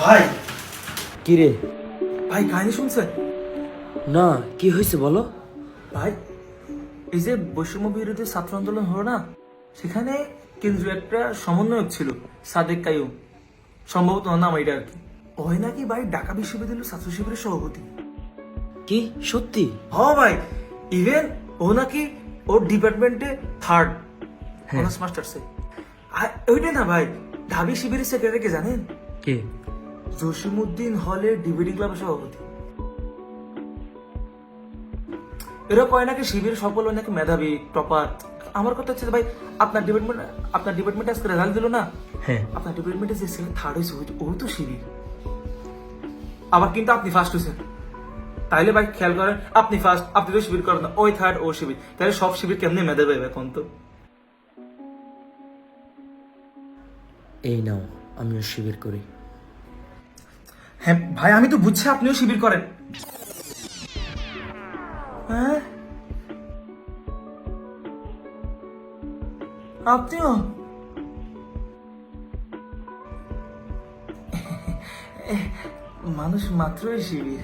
ভাই কি রে? ভাই কাহিনী শুনছেন? না, কি হয়েছে বলো। ভাই এই যে বৈষম্য বিরোধী ছাত্র আন্দোলন হলো না, সেখানে কেন্দ্রীয় একটা সমন্বয়ক ছিল, সাদেক কাইয়ুম, সম্ভবত ওর নাম এটা আর কি। ওই নাকি ভাই ঢাকা বিশ্ববিদ্যালয়ের ছাত্র শিবিরের সভাপতি। কি সত্যি? হ ভাই, ইভেন ও নাকি ওর ডিপার্টমেন্টে থার্ড অনার্স মাস্টার্সে। আর ওইটাই না ভাই, ঢাবি শিবিরের সেক্রেটারি কে জানেন? কে? জসিমউদ্দিন হলের ডিবেটিং ক্লাবের সভাপতি। এরা কয় নাকি শিবির সকল নাকি মেধাবী টপার। আমার কথা হচ্ছে যে ভাই, আপনার ডিপার্টমেন্টে আজকে রেজাল্ট দিল না, হ্যাঁ। আপনার ডিপার্টমেন্টে যে ছেলে থার্ড হয়েছে ও তো শিবির। আবার কিন্তু আপনি ফার্স্ট হয়েছেন। তাইলে ভাই খেয়াল করেন, আপনি ফার্স্ট, আপনি তো শিবির করেন না, ওই থার্ড ও শিবির, তাহলে সব শিবির কেমনে মেধাবী হবে এখন তো? এই নাও, আমিও শিবির করি। হ্যাঁ ভাই, আমি তো বুঝছি আপনিও শিবির করেন। হ্যাঁ, আপনিও? মানুষ মাত্রই শিবির।